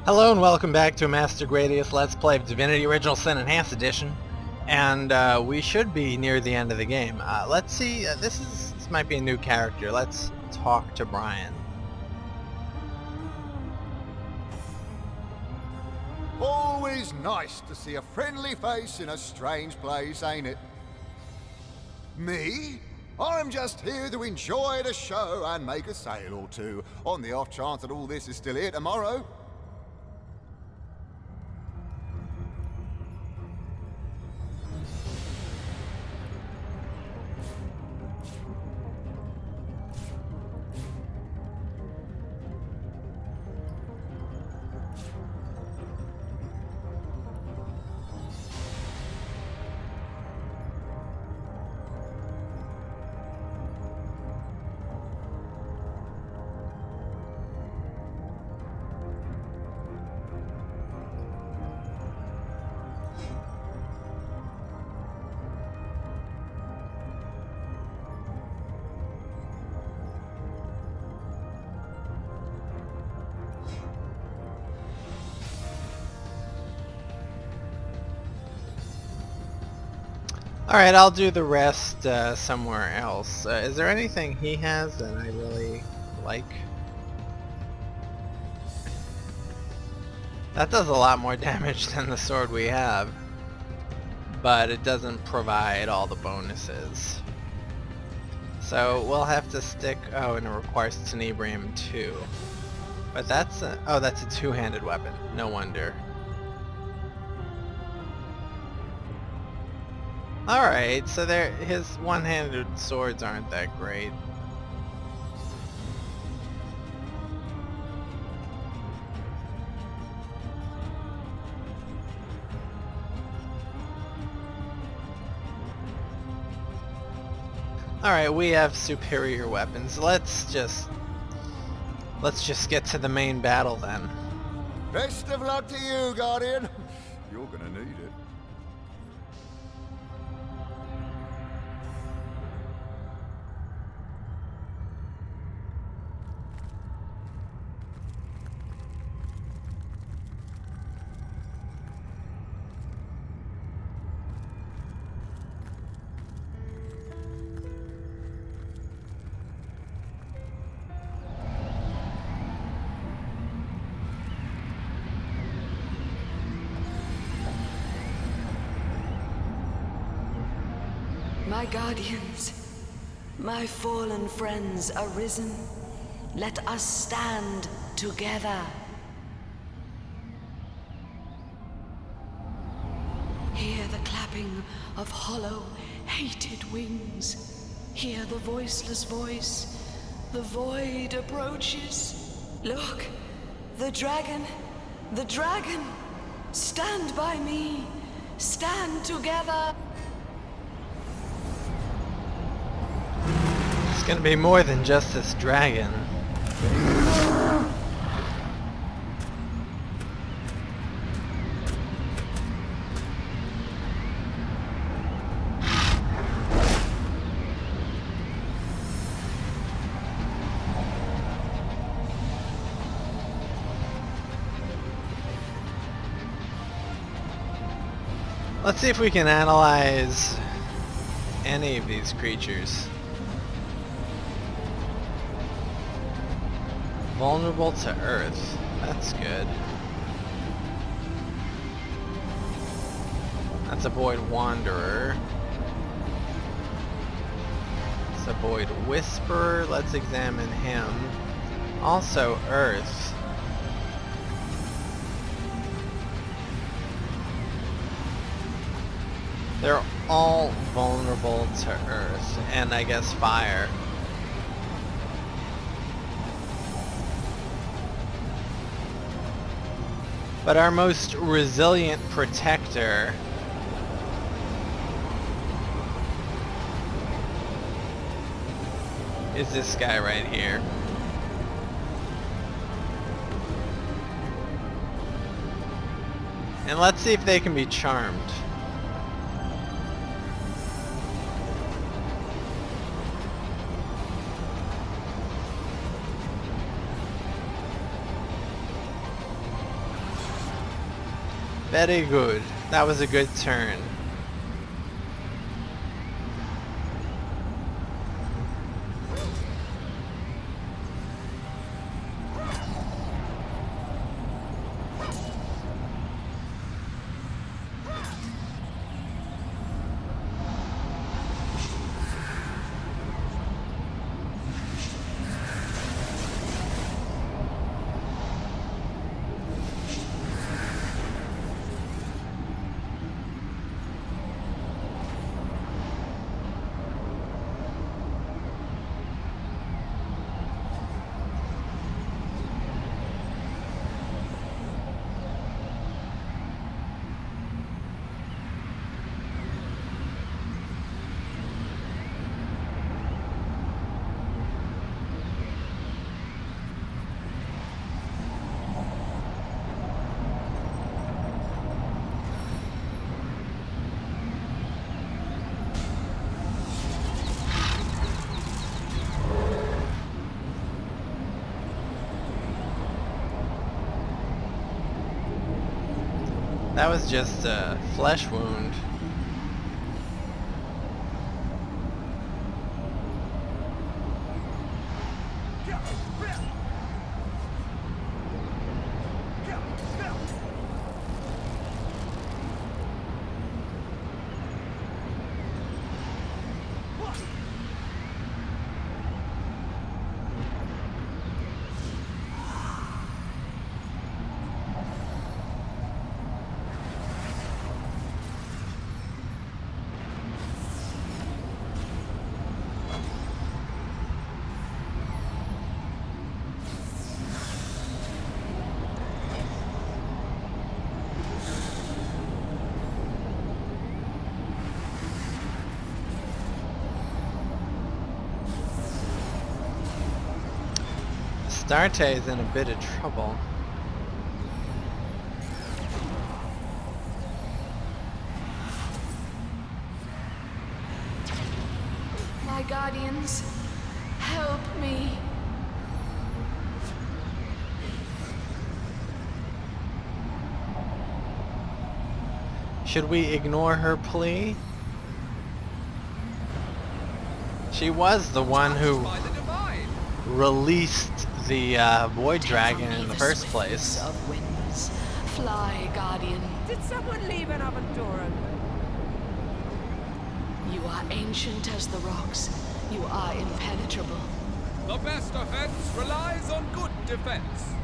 Hello and welcome back to Master Gradius Let's Play of Divinity Original Sin Enhanced Edition. And we should be near the end of the game. Let's see, this might be a new character. Let's talk to Brian. Always nice to see a friendly face in a strange place, ain't it? Me? I'm just here to enjoy the show and make a sale or two, on the off chance that all this is still here tomorrow. Alright, I'll do the rest somewhere else. Is there anything he has that I really like? That does a lot more damage than the sword we have, but it doesn't provide all the bonuses. So we'll have to stick... Oh, and it requires Tenebrium too. But that's a... Oh, that's a two-handed weapon. No wonder. Alright, so his one-handed swords aren't that great. Alright, we have superior weapons. Let's just get to the main battle then. Best of luck to you, Guardian. You're gonna need it. My guardians, my fallen friends arisen, let us stand together. Hear the clapping of hollow, hated wings. Hear the voiceless voice. The void approaches. Look, the dragon, the dragon. Stand by me. Stand together. It's gonna be more than just this dragon. Let's see if we can analyze any of these creatures. Vulnerable to earth. That's good. That's a Void Wanderer. It's a Void Whisperer. Let's examine him. Also earth. They're all vulnerable to earth, and I guess fire. But our most resilient protector is this guy right here. And let's see if they can be charmed. Very good. That was a good turn. That was just a flesh wound. Starte is in a bit of trouble. My guardians, help me. Should we ignore her plea? She was the one who released the Void Dragon in the first place. Of winds, fly, guardian. Did someone leave an oven door open? You are ancient as the rocks. You are impenetrable. The best offense relies on good defense.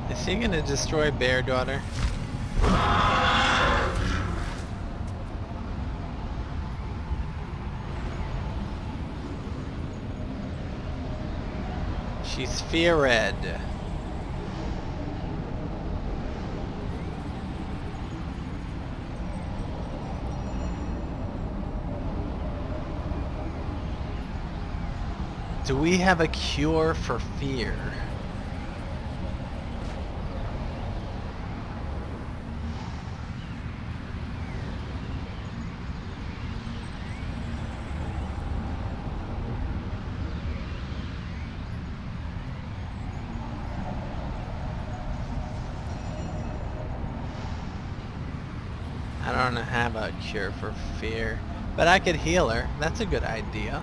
Is he gonna destroy Bear Daughter? She's feared. Do we have a cure for fear? I don't have a cure for fear, but I could heal her. That's a good idea.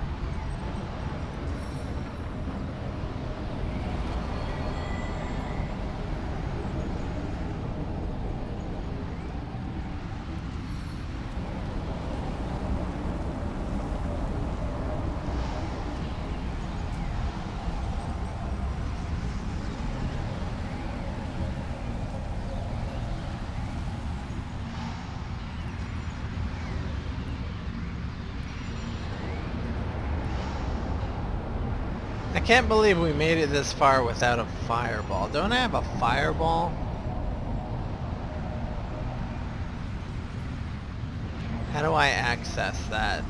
I can't believe we made it this far without a fireball. Don't I have a fireball? How do I access that?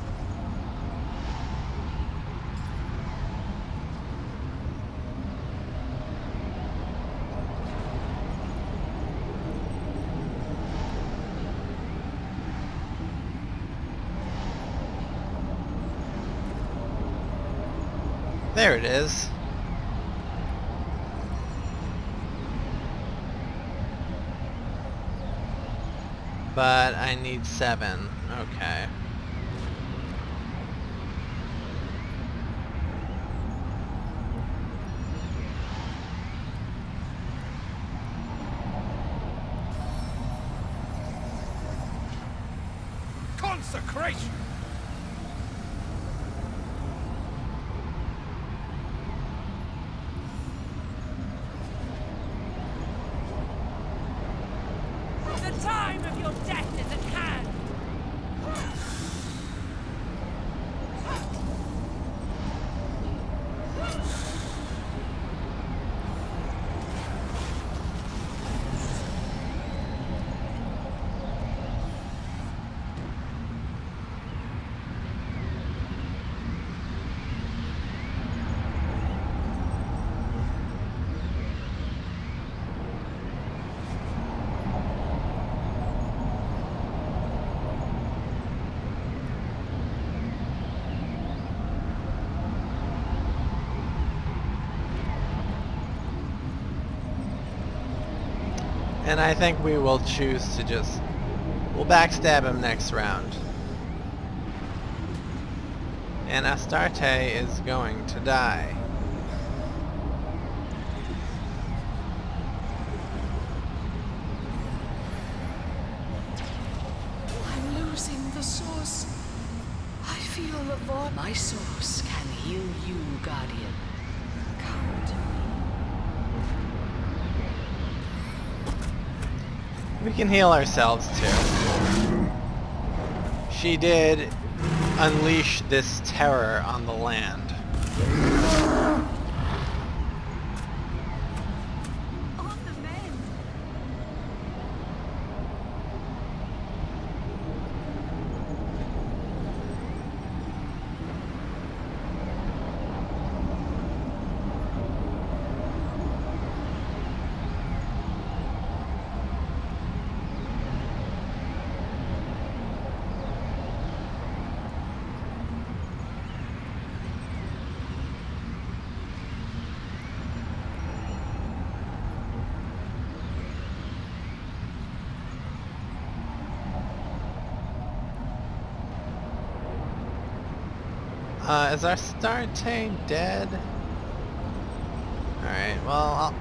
There it is. But I need 7. Okay. Consecration! The time of your death is at hand! And I think we will choose to just... we'll backstab him next round. And Astarte is going to die. I'm losing the source. I feel the void. My source can heal you, Guardian. Come to me. We can heal ourselves too. She did unleash this terror on the land. On the mend! Is our Astarte dead? Alright, well,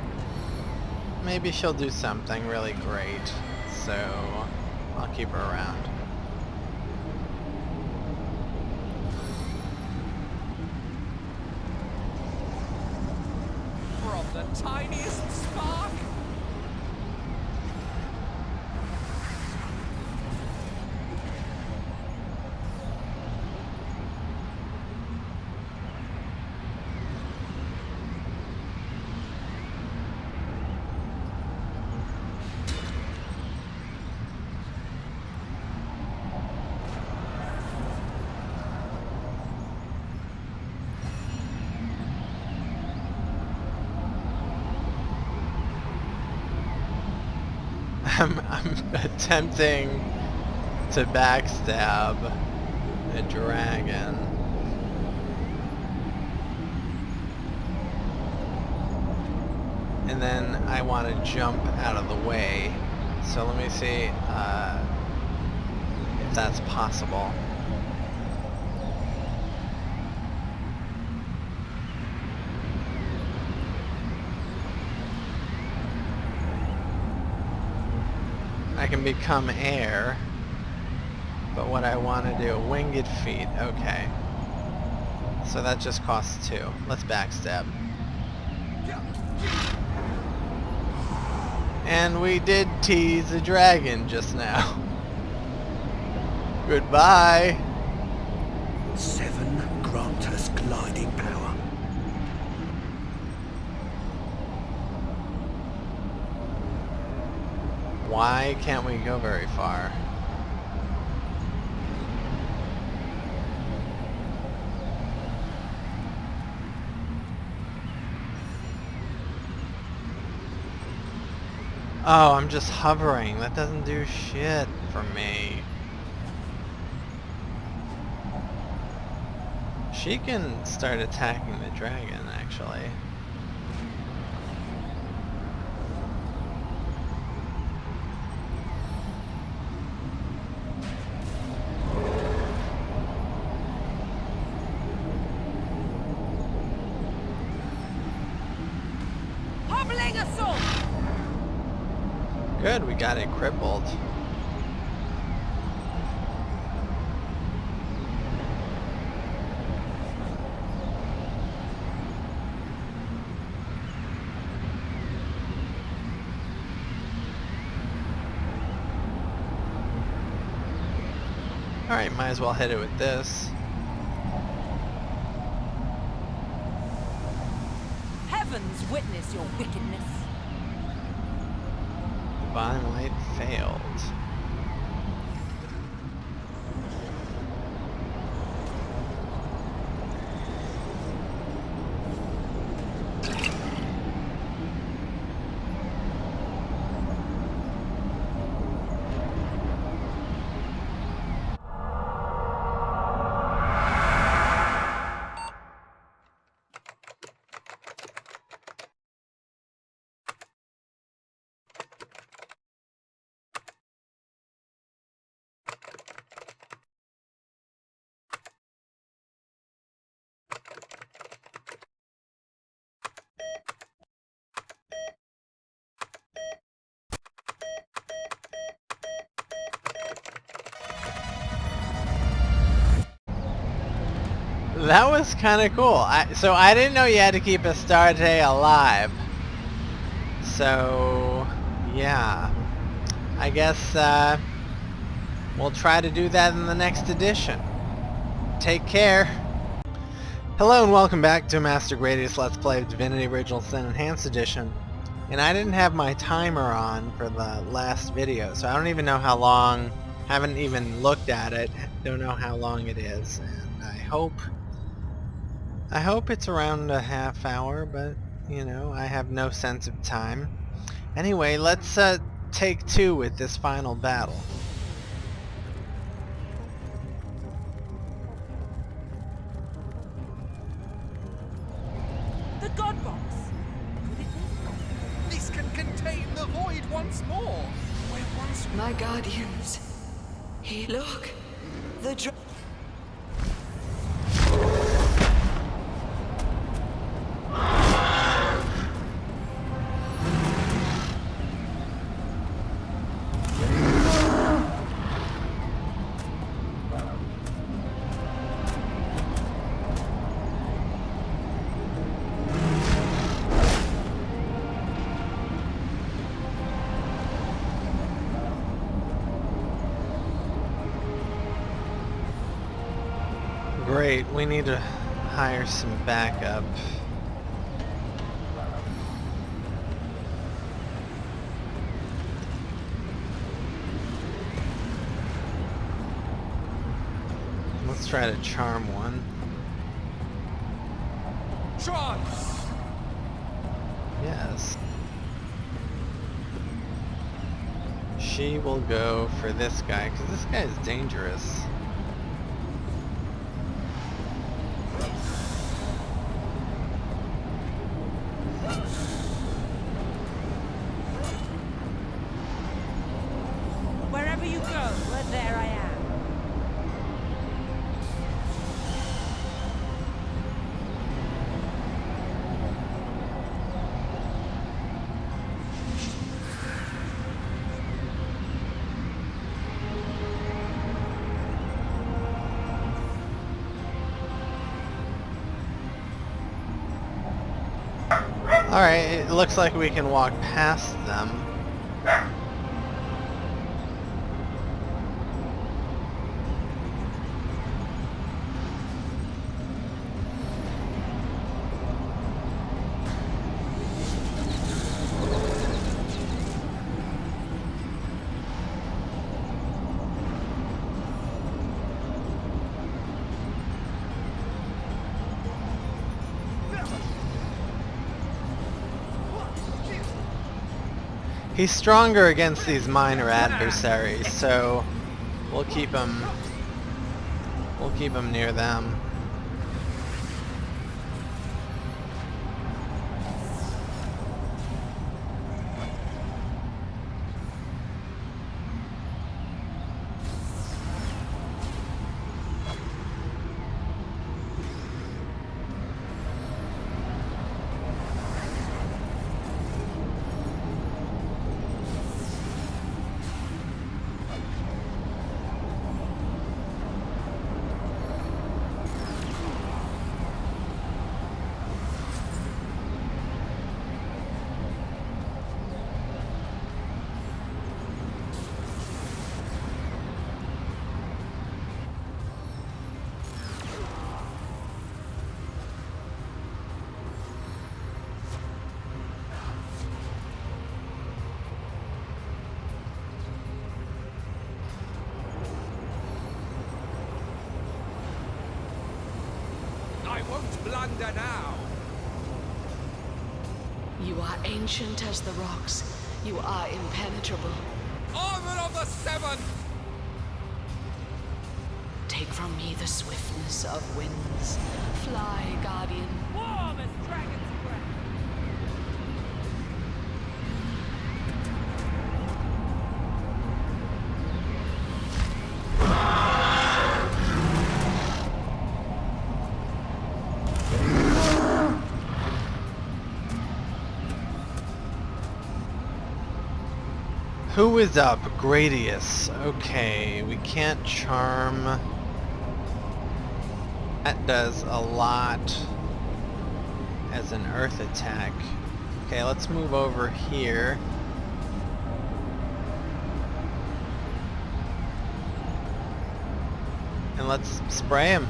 maybe she'll do something really great, so I'll keep her around. From the tiniest spark. I'm attempting to backstab a dragon. And then I want to jump out of the way. So let me see if that's possible. I can become air, but what I want to do, winged feet, okay. So that just costs 2. Let's backstab. And we did tease a dragon just now. Goodbye. 7 grant us gliding power. Why can't we go very far? Oh, I'm just hovering. That doesn't do shit for me. She can start attacking the dragon, actually. Hobbling assault! Good, we got it crippled. Alright, might as well hit it with this. Heavens witness your wickedness. Divine Light failed. That was kind of cool. So I didn't know you had to keep Astarte alive. So, yeah. I guess we'll try to do that in the next edition. Take care. Hello and welcome back to Master Gradius Let's Play of Divinity Original Sin Enhanced Edition. And I didn't have my timer on for the last video, so I don't even know how long, haven't even looked at it, don't know how long it is. And I hope it's around a half hour, but, you know, I have no sense of time. Anyway, let's take two with this final battle. The God Box. Could it be? This can contain the void once more. Where once My guardians. Hey, look. The Great, we need to hire some backup. Let's try to charm one. chance. Yes. She will go for this guy, because this guy is dangerous. Wherever you go, well, there I am. Alright, it looks like we can walk past them. He's stronger against these minor adversaries, so we'll keep him near them. won't blunder now. You are ancient as the rocks. You are impenetrable. Armor of the Seven! Take from me the swiftness of winds. Fly, Guardian. Warm as dragon's breath. Who is up? Gradius. Okay, we can't charm. That does a lot as an earth attack. Okay, let's move over here. And let's spray him.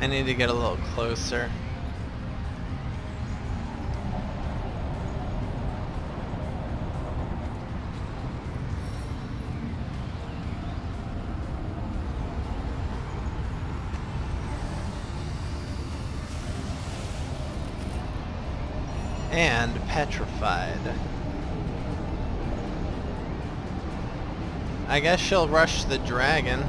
I need to get a little closer. And petrified. I guess she'll rush the dragon.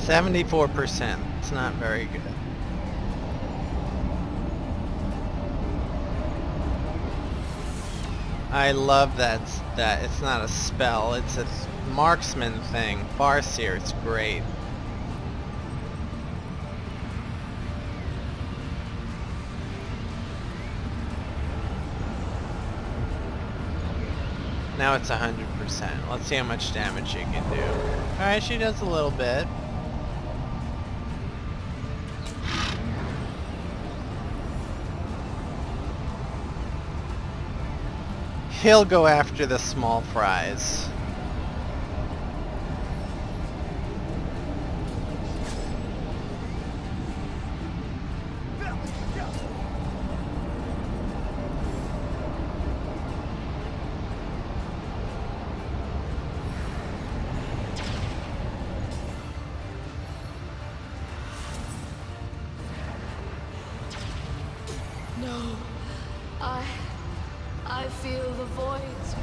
$74%. It's not very good. I love that it's not a spell, it's a marksman thing. Farseer, it's great. Now it's 100%. Let's see how much damage she can do. Alright, she does a little bit. He'll go after the small fries. No, I feel the voids.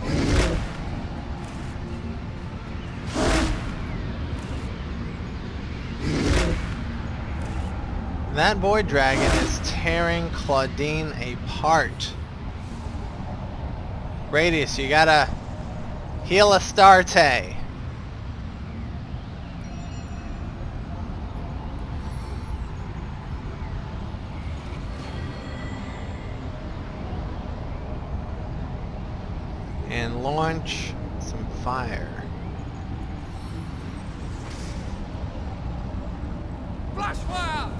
That void dragon is tearing Claudine apart. Radius, you gotta heal Astarte. And launch some fire. Flash fire!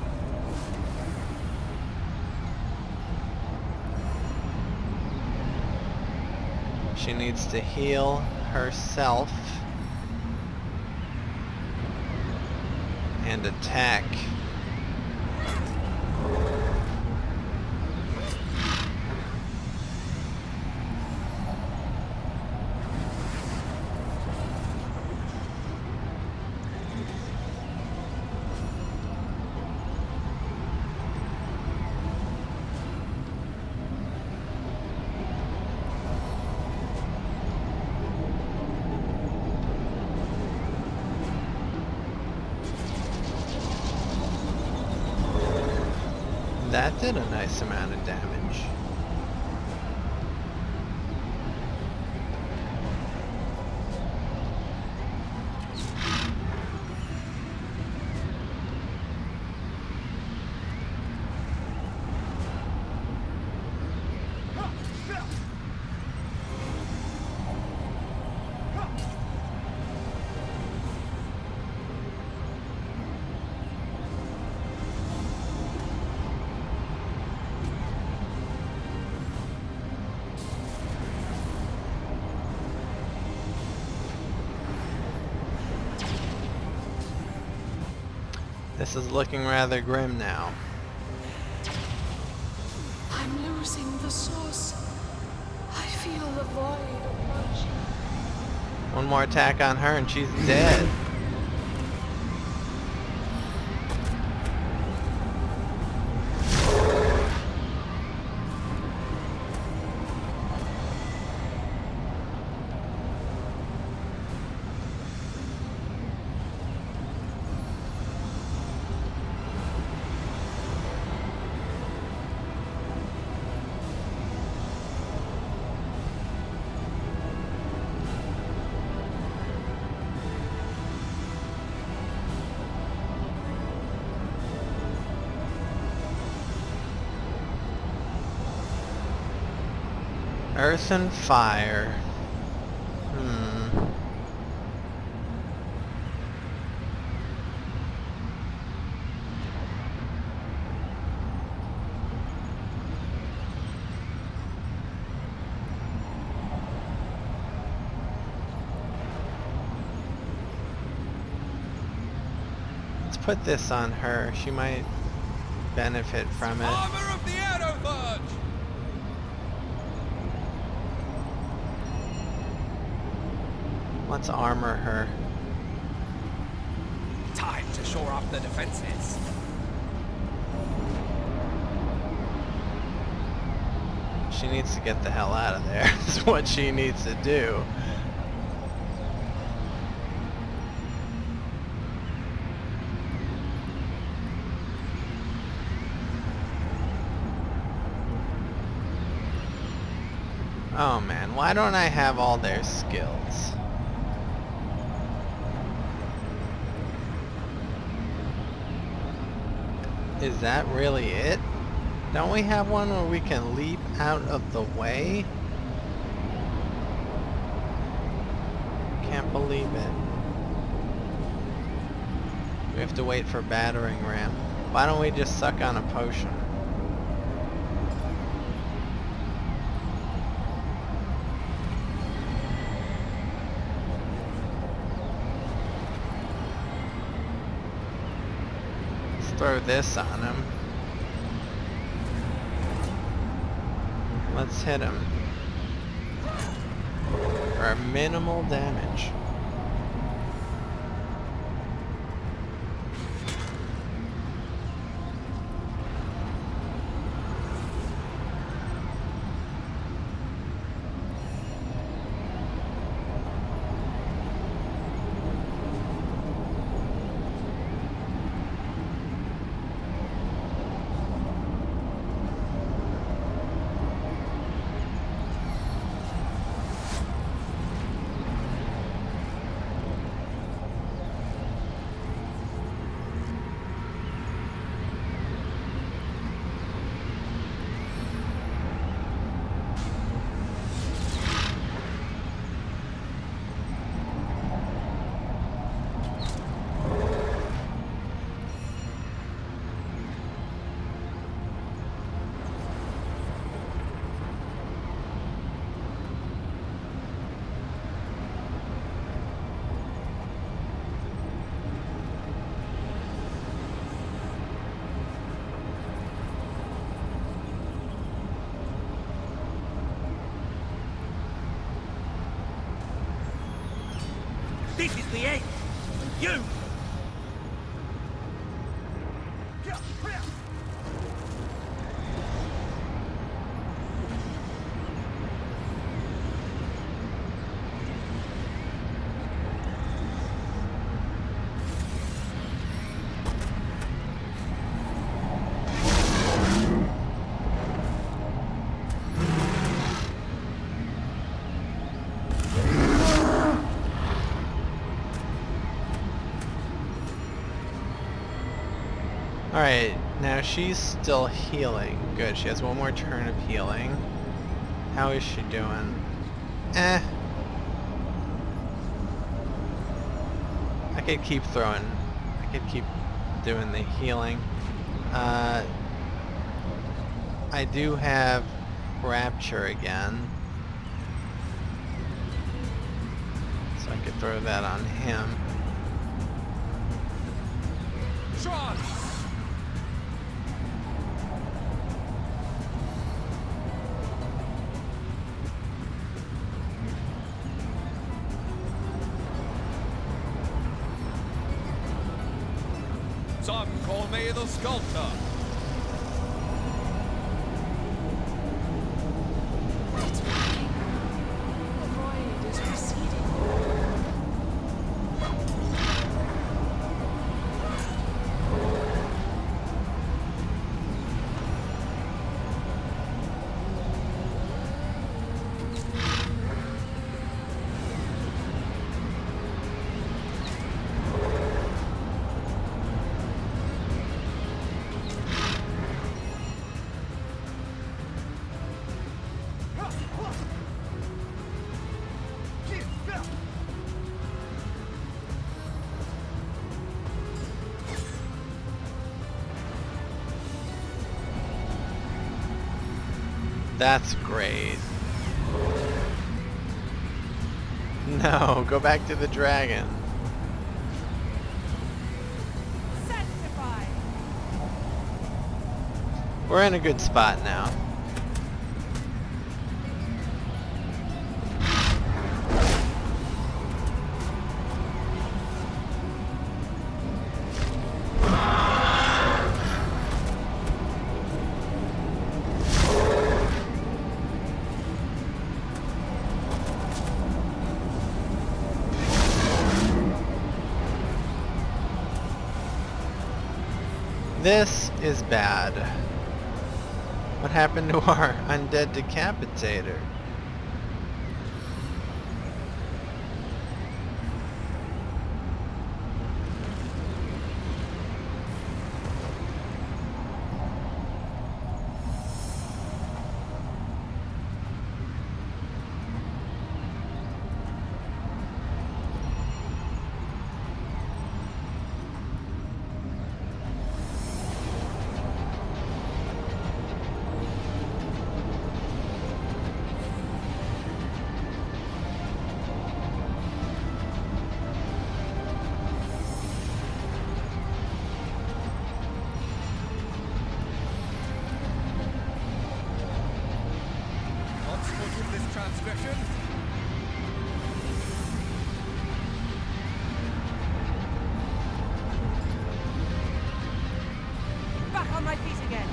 She needs to heal herself and attack. That did a nice amount of damage. This is looking rather grim now. I'm losing the source. I feel the void approaching. One more attack on her and she's dead. Earth and fire. Let's put this on her. She might benefit from it. Armor of the Aeroverge! Let's armor her. Time to shore up the defenses. She needs to get the hell out of there. That's what she needs to do. Oh man, why don't I have all their skills? Is that really it? Don't we have one where we can leap out of the way? Can't believe it. We have to wait for battering ram. Why don't we just suck on a potion? Throw this on him. Let's hit him. For minimal damage. This is the end. You! Alright, now she's still healing. Good, she has one more turn of healing. How is she doing? I could keep throwing. I could keep doing the healing. I do have Rapture again. So I could throw that on him. chance! Some call me the sculptor. It's working. The void is receding. That's great. No, go back to the dragon. Sanctify! We're in a good spot now. This is bad. What happened to our undead decapitator? Let's forgive this transgression. Back on my feet again.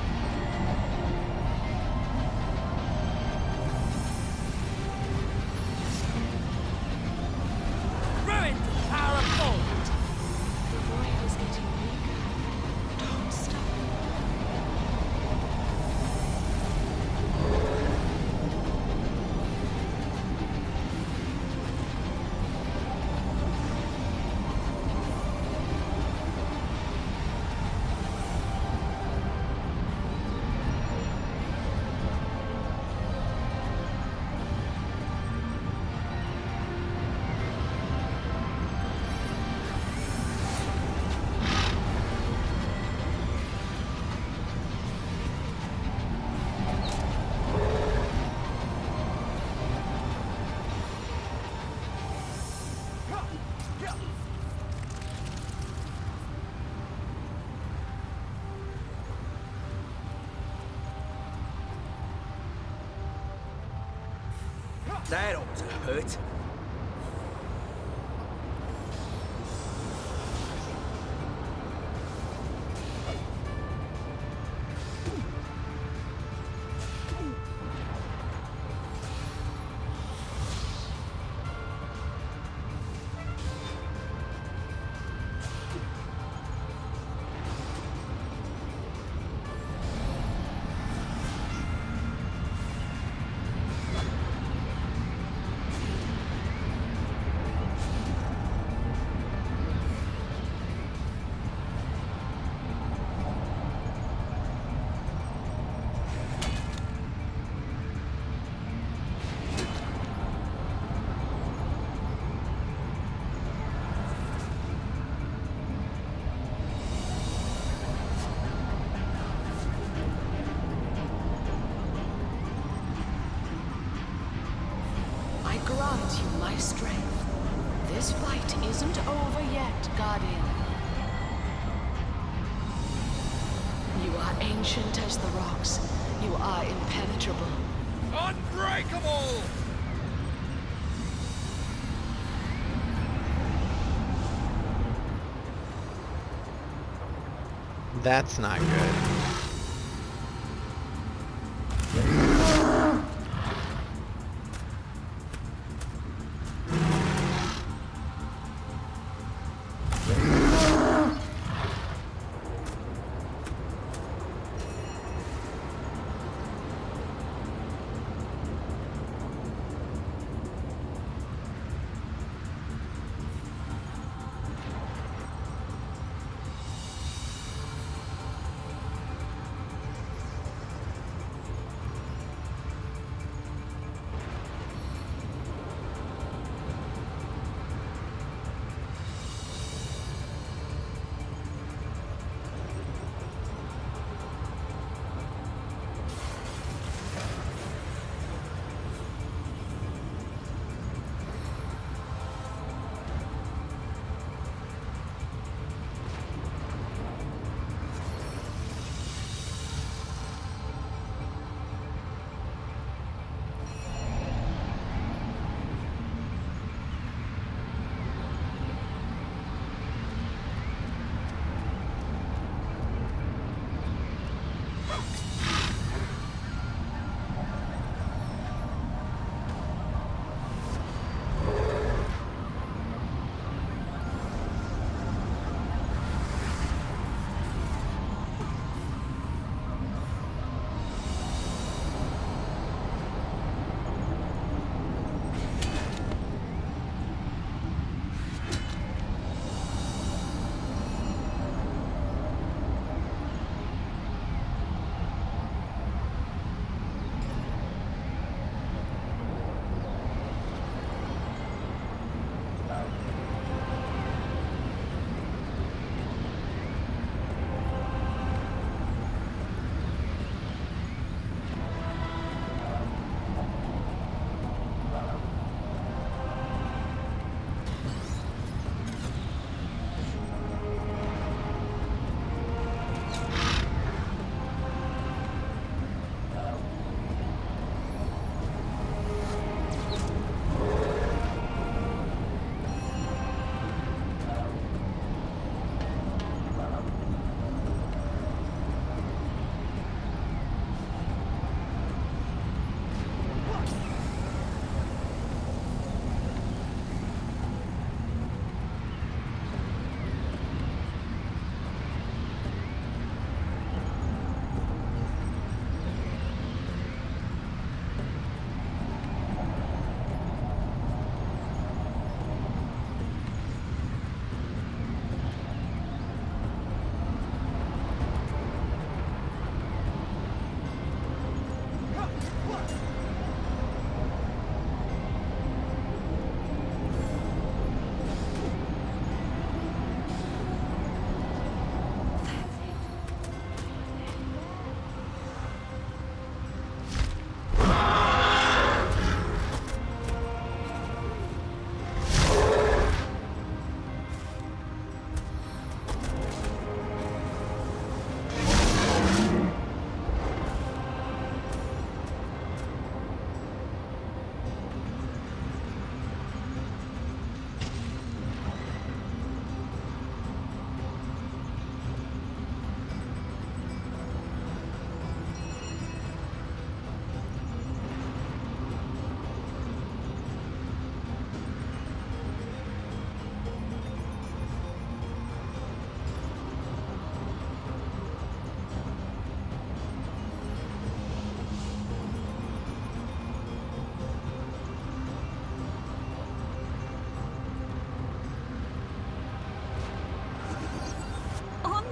Ruined power of gold. The void is getting weaker. Don't stop. That ought to hurt. I grant you my strength. This fight isn't over yet, Guardian. You are ancient as the rocks. You are impenetrable. Unbreakable! That's not good.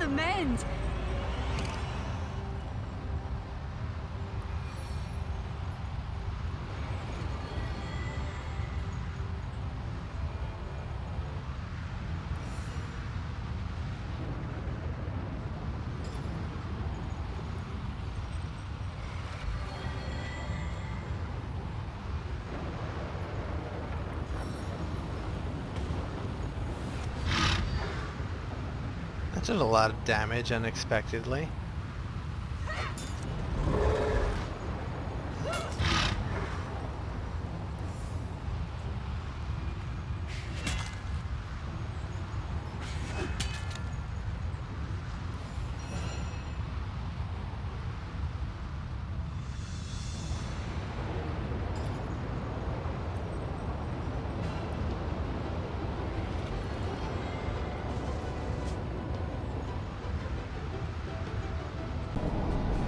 the mend. That did a lot of damage unexpectedly.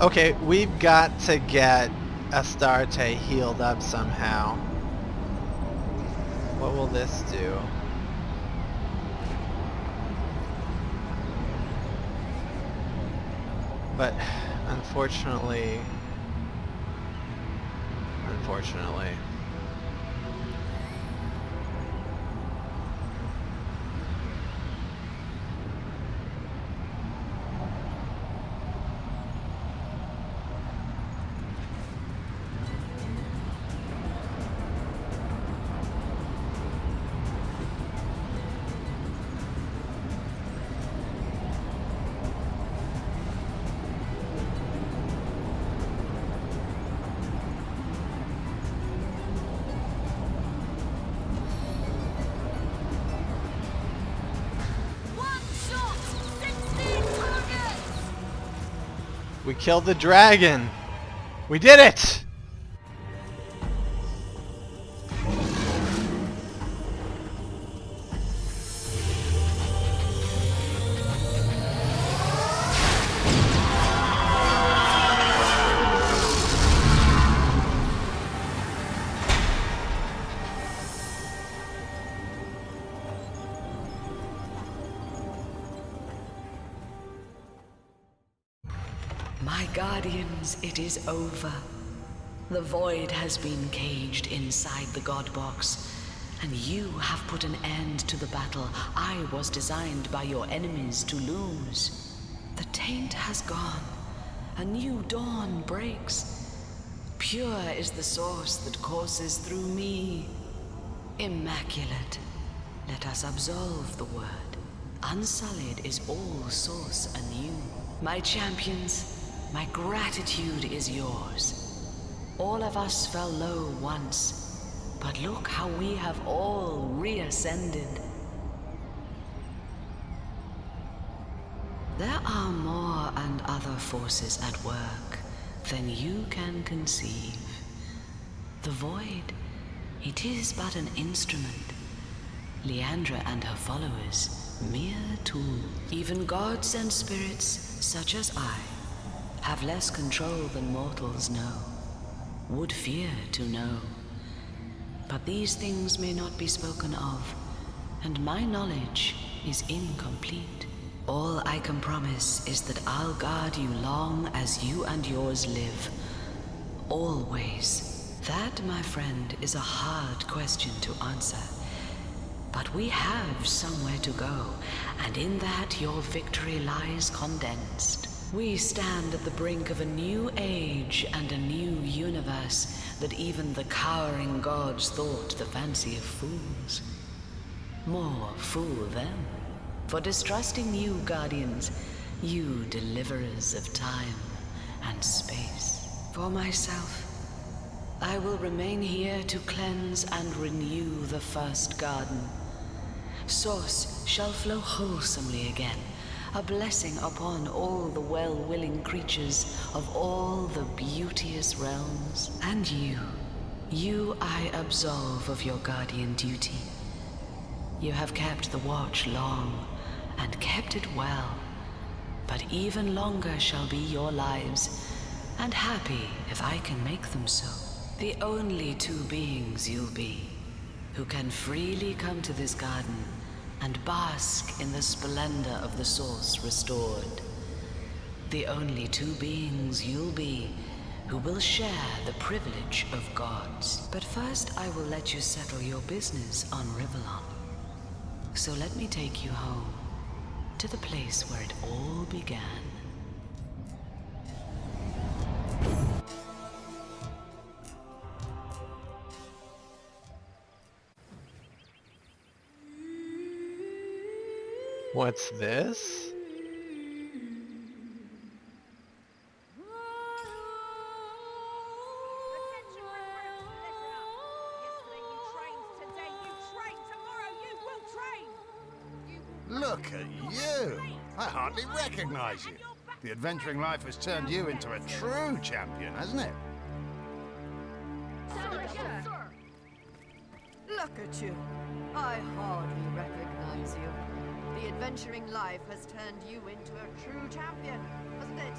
Okay, we've got to get Astarte healed up somehow. What will this do? But unfortunately... We killed the dragon! We did it! My guardians, it is over. The void has been caged inside the God Box, and you have put an end to the battle I was designed by your enemies to lose. The taint has gone. A new dawn breaks. Pure is the source that courses through me. Immaculate. Let us absolve the word. Unsullied is all source anew. My champions, my gratitude is yours. All of us fell low once, but look how we have all reascended. There are more and other forces at work than you can conceive. The void, it is but an instrument. Leandra and her followers, mere tool. Even gods and spirits, such as I, have less control than mortals know, would fear to know. But these things may not be spoken of, and my knowledge is incomplete. All I can promise is that I'll guard you long as you and yours live. Always. That, my friend, is a hard question to answer. But we have somewhere to go, and in that your victory lies condensed. We stand at the brink of a new age and a new universe that even the cowering gods thought the fancy of fools. More fool them, for distrusting you, guardians, you deliverers of time and space. For myself, I will remain here to cleanse and renew the first garden. Source shall flow wholesomely again, a blessing upon all the well-willing creatures of all the beauteous realms. And you I absolve of your guardian duty. You have kept the watch long, and kept it well, but even longer shall be your lives, and happy if I can make them so. The only two beings you'll be, who can freely come to this garden and bask in the splendor of the source restored. The only two beings you'll be, who will share the privilege of gods. But first I will let you settle your business on Rivellon. So let me take you home, to the place where it all began. What's this? Attention, recruits, listen up. Yesterday you trained, today you train, tomorrow you will train. You will Look at you! I hardly recognize you. The adventuring life has turned you into a true champion, hasn't it? Look at you. I hardly recognize you. The adventuring life has turned you into a true champion, hasn't it?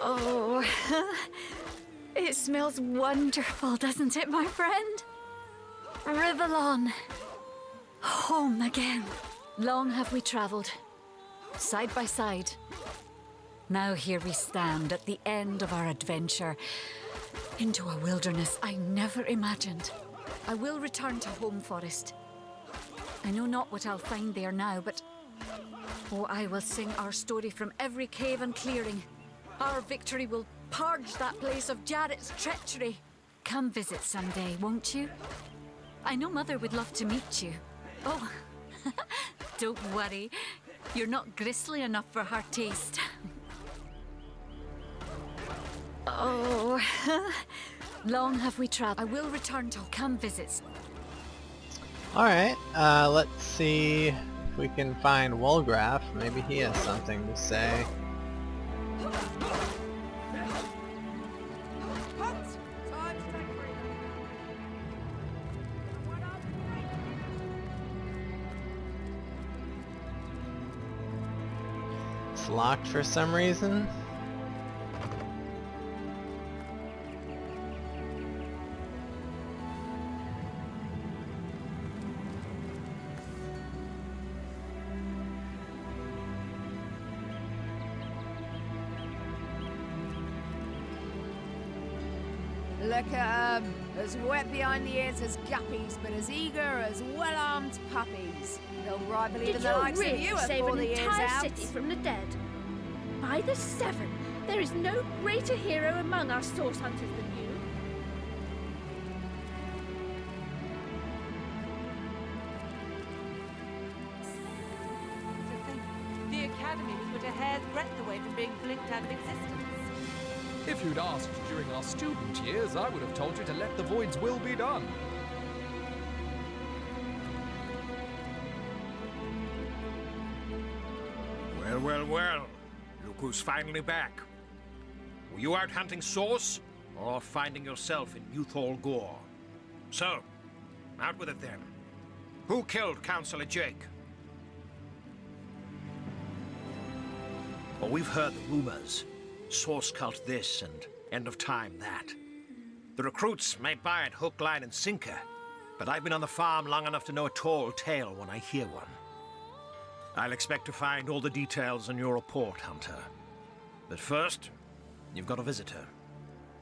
Oh, it smells wonderful, doesn't it, my friend? Rivellon. Home again. Long have we travelled, side by side. Now here we stand at the end of our adventure into a wilderness I never imagined. I will return to Home Forest. I know not what I'll find there now, but oh, I will sing our story from every cave and clearing. Our victory will purge that place of Jarrett's treachery. Come visit someday, won't you? I know Mother would love to meet you. Oh, don't worry. You're not gristly enough for her taste. Oh, long have we traveled. I will return to come visit. Alright, let's see if we can find Wolgraff. Maybe he has something to say. Halt! Time to take freedom. What up, mate? It's locked for some reason. Look at 'em, as wet behind the ears as guppies, but as eager as well-armed puppies. They'll rival even the likes of you save before an the year's entire out. city from the dead? By the Seven, there is no greater hero among our source hunters than you. To think, the Academy was but a hair's breadth away from being blinked out of existence. If you'd asked during our student years, I would have told you to let the Void's will be done. Well, well, well. Look who's finally back. Were you out hunting Source, or finding yourself in Youthall Gore? So, out with it then. Who killed Councillor Jake? Well, we've heard the rumors. Source cult this and end of time that. The recruits may buy it hook, line, and sinker, but I've been on the farm long enough to know a tall tale when I hear one. I'll expect to find all the details in your report, Hunter. But first, you've got a visitor.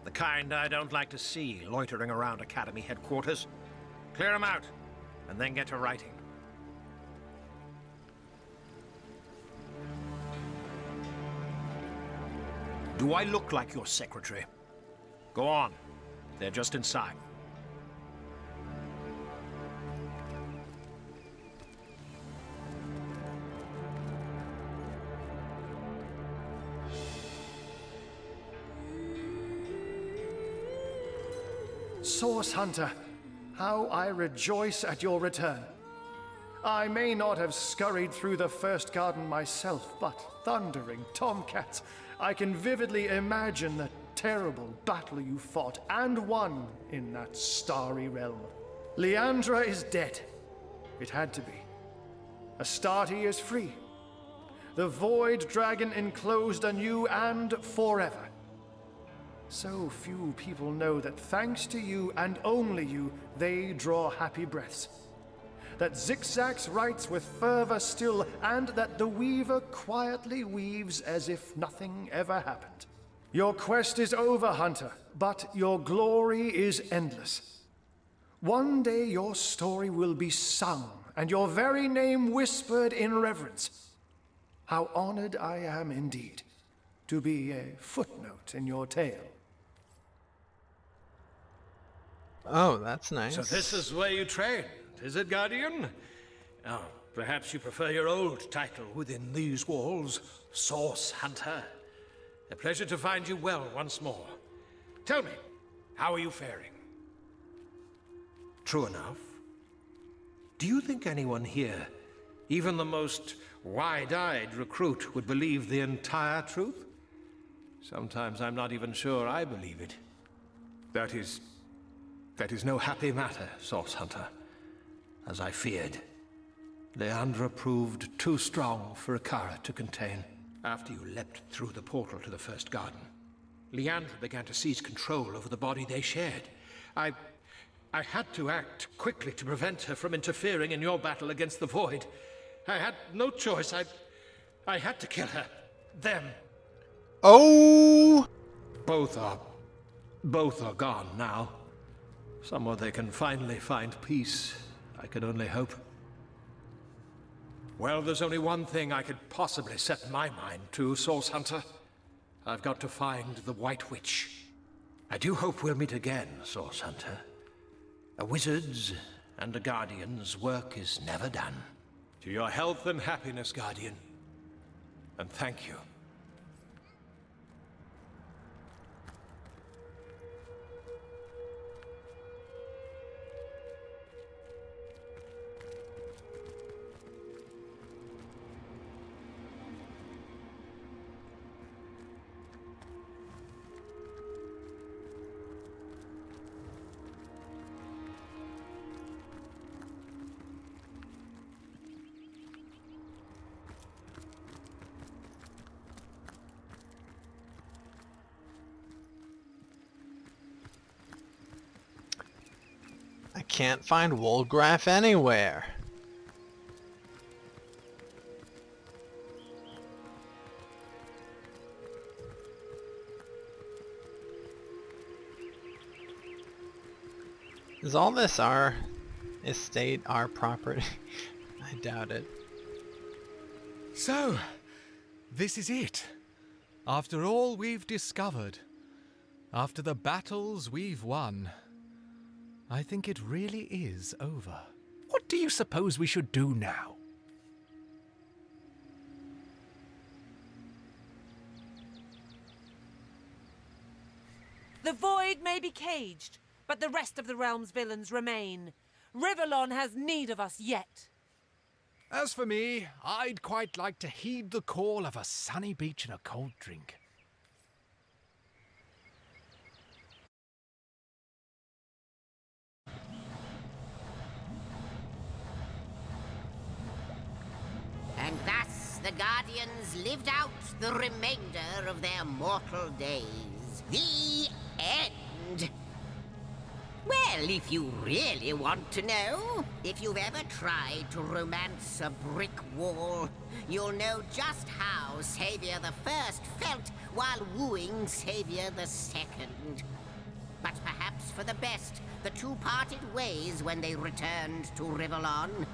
The kind I don't like to see loitering around Academy headquarters. Clear him out, and then get to writing. Do I look like your secretary? Go on. They're just inside. Source Hunter, how I rejoice at your return. I may not have scurried through the first garden myself, but thundering tomcats, I can vividly imagine the terrible battle you fought and won in that starry realm. Leandra is dead. It had to be. Astarte is free. The Void Dragon enclosed anew and forever. So few people know that thanks to you and only you, they draw happy breaths. That Zigzags writes with fervor still, and that the Weaver quietly weaves as if nothing ever happened. Your quest is over, Hunter, but your glory is endless. One day your story will be sung, and your very name whispered in reverence. How honored I am indeed to be a footnote in your tale. Oh, that's nice. So this is where you trained, is it, Guardian? Oh, perhaps you prefer your old title within these walls, Source Hunter. A pleasure to find you well once more. Tell me, how are you faring? True enough. Do you think anyone here, even the most wide-eyed recruit, would believe the entire truth? Sometimes I'm not even sure I believe it. That is no happy matter, Source Hunter. As I feared, Leandra proved too strong for Ikara to contain after you leapt through the portal to the first garden. Leandra began to seize control over the body they shared. I had to act quickly to prevent her from interfering in your battle against the Void. I had no choice. I had to kill her. Them. Oh! Both are gone now. Somewhere they can finally find peace. I can only hope. Well, there's only one thing I could possibly set my mind to, Source Hunter. I've got to find the White Witch. I do hope we'll meet again, Source Hunter. A wizard's and a guardian's work is never done. To your health and happiness, Guardian. And thank you. I can't find Wolgraf anywhere. Is all this our estate, our property? I doubt it. So, this is it. After all we've discovered, after the battles we've won, I think it really is over. What do you suppose we should do now? The Void may be caged, but the rest of the realm's villains remain. Rivellon has need of us yet. As for me, I'd quite like to heed the call of a sunny beach and a cold drink. And thus the Guardians lived out the remainder of their mortal days. The end. Well, if you really want to know, if you've ever tried to romance a brick wall, you'll know just how Savior the First felt while wooing Savior the Second. But perhaps for the best, the two parted ways when they returned to Rivellon.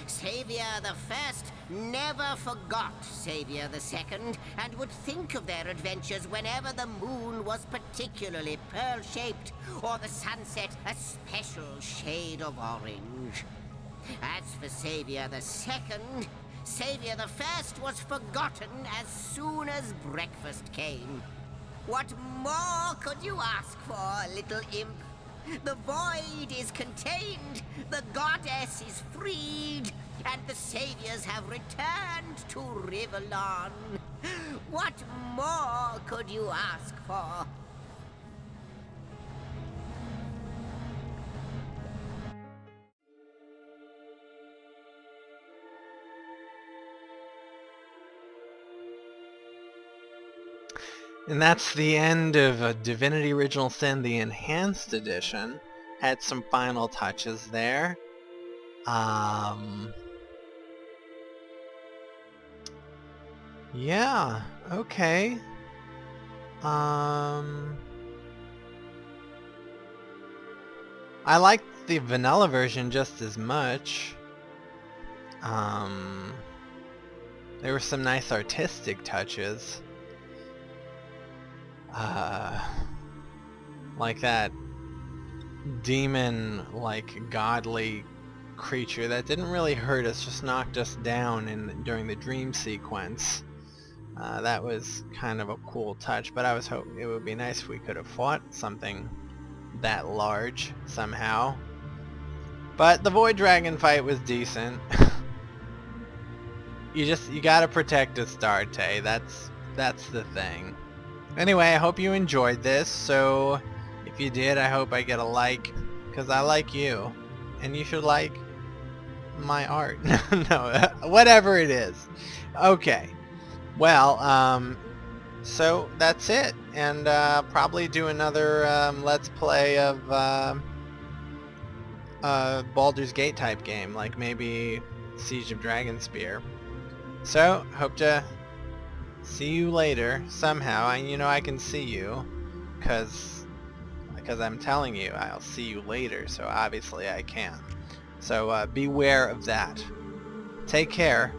Savior the First never forgot Savior the Second, and would think of their adventures whenever the moon was particularly pearl-shaped, or the sunset a special shade of orange. As for Savior the Second, Savior the First was forgotten as soon as breakfast came. What more could you ask for, little imp? The Void is contained, the Goddess is freed, and the Saviors have returned to Rivellon. What more could you ask for? And that's the end of Divinity Original Sin, the Enhanced Edition. Had some final touches there. Yeah, okay. I liked the vanilla version just as much. There were some nice artistic touches. Like that demon, like godly creature that didn't really hurt us, just knocked us down during the dream sequence. That was kind of a cool touch, but I was hoping it would be nice if we could have fought something that large somehow. But the Void Dragon fight was decent. You gotta protect Astarte. That's the thing. Anyway, I hope you enjoyed this, so if you did, I hope I get a like, because I like you, and you should like my art. No, whatever it is. Okay, well, So that's it, and probably do another let's play of Baldur's Gate type game, like maybe Siege of Dragonspear. So hope to see you later somehow. I can see you, because I'm telling you I'll see you later, so obviously I can. So beware of that. Take care.